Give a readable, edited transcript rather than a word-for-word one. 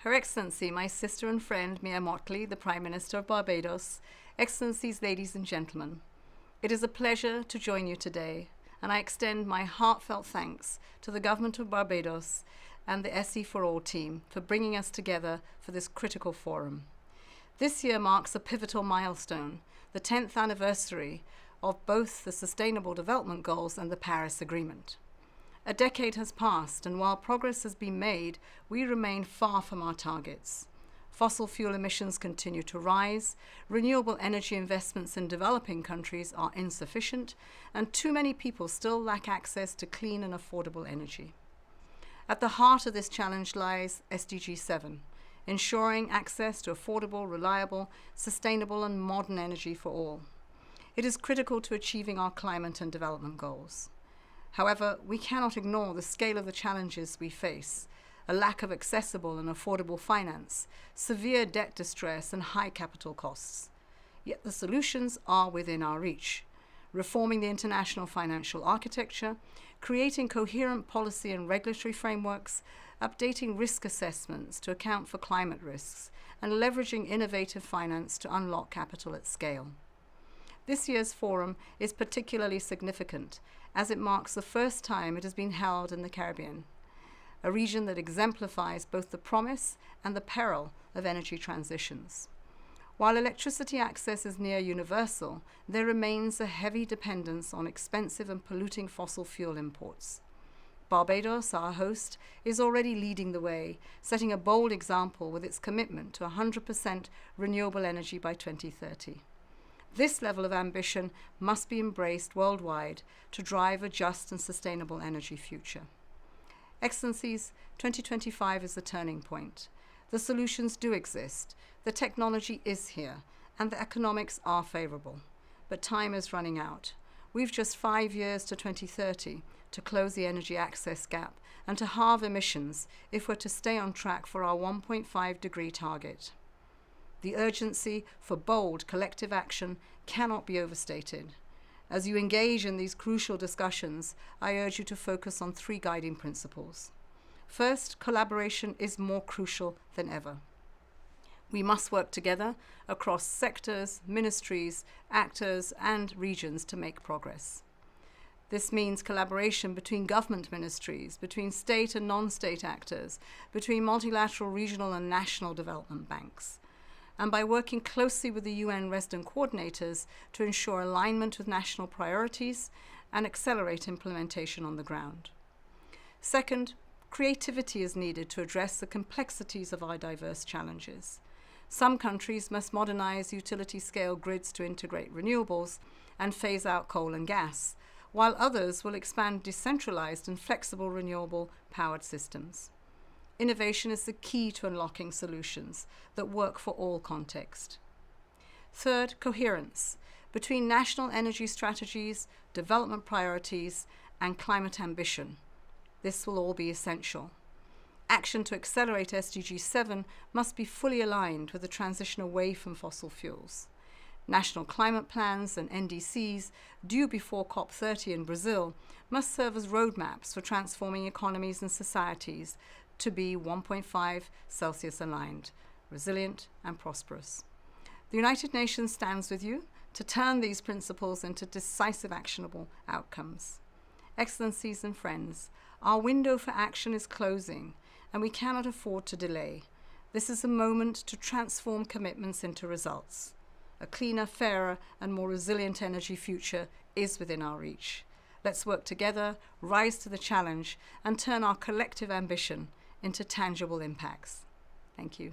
Her Excellency, my sister and friend Mia Mottley, the Prime Minister of Barbados, Excellencies, ladies and gentlemen, it is a pleasure to join you today, and I extend my heartfelt thanks to the Government of Barbados and the SEforALL team for bringing us together for this critical forum. This year marks a pivotal milestone, the 10th anniversary of both the Sustainable Development Goals and the Paris Agreement. A decade has passed, and while progress has been made, we remain far from our targets. Fossil fuel emissions continue to rise, renewable energy investments in developing countries are insufficient, and too many people still lack access to clean and affordable energy. At the heart of this challenge lies SDG 7, ensuring access to affordable, reliable, sustainable and modern energy for all. It is critical to achieving our climate and development goals. However, we cannot ignore the scale of the challenges we face: a lack of accessible and affordable finance, severe debt distress, and high capital costs. Yet the solutions are within our reach: reforming the international financial architecture, creating coherent policy and regulatory frameworks, updating risk assessments to account for climate risks, and leveraging innovative finance to unlock capital at scale. This year's forum is particularly significant, as it marks the first time it has been held in the Caribbean, a region that exemplifies both the promise and the peril of energy transitions. While electricity access is near universal, there remains a heavy dependence on expensive and polluting fossil fuel imports. Barbados, our host, is already leading the way, setting a bold example with its commitment to 100% renewable energy by 2030. This level of ambition must be embraced worldwide to drive a just and sustainable energy future. Excellencies, 2025 is the turning point. The solutions do exist, the technology is here, and the economics are favorable. But time is running out. We've just 5 years to 2030 to close the energy access gap and to halve emissions if we're to stay on track for our 1.5-degree target. The urgency for bold collective action cannot be overstated. As you engage in these crucial discussions, I urge you to focus on 3 guiding principles. First, collaboration is more crucial than ever. We must work together across sectors, ministries, actors, and regions to make progress. This means collaboration between government ministries, between state and non-state actors, between multilateral, regional, and national development banks, and by working closely with the UN resident coordinators to ensure alignment with national priorities and accelerate implementation on the ground. Second, creativity is needed to address the complexities of our diverse challenges. Some countries must modernize utility-scale grids to integrate renewables and phase out coal and gas, while others will expand decentralized and flexible renewable-powered systems. Innovation is the key to unlocking solutions that work for all contexts. Third, coherence between national energy strategies, development priorities, and climate ambition. This will all be essential. Action to accelerate SDG 7 must be fully aligned with the transition away from fossil fuels. National climate plans and NDCs, due before COP30 in Brazil, must serve as roadmaps for transforming economies and societies to be 1.5 Celsius aligned, resilient and prosperous. The United Nations stands with you to turn these principles into decisive actionable outcomes. Excellencies and friends, our window for action is closing, and we cannot afford to delay. This is a moment to transform commitments into results. A cleaner, fairer, and more resilient energy future is within our reach. Let's work together, rise to the challenge, and turn our collective ambition into tangible impacts. Thank you.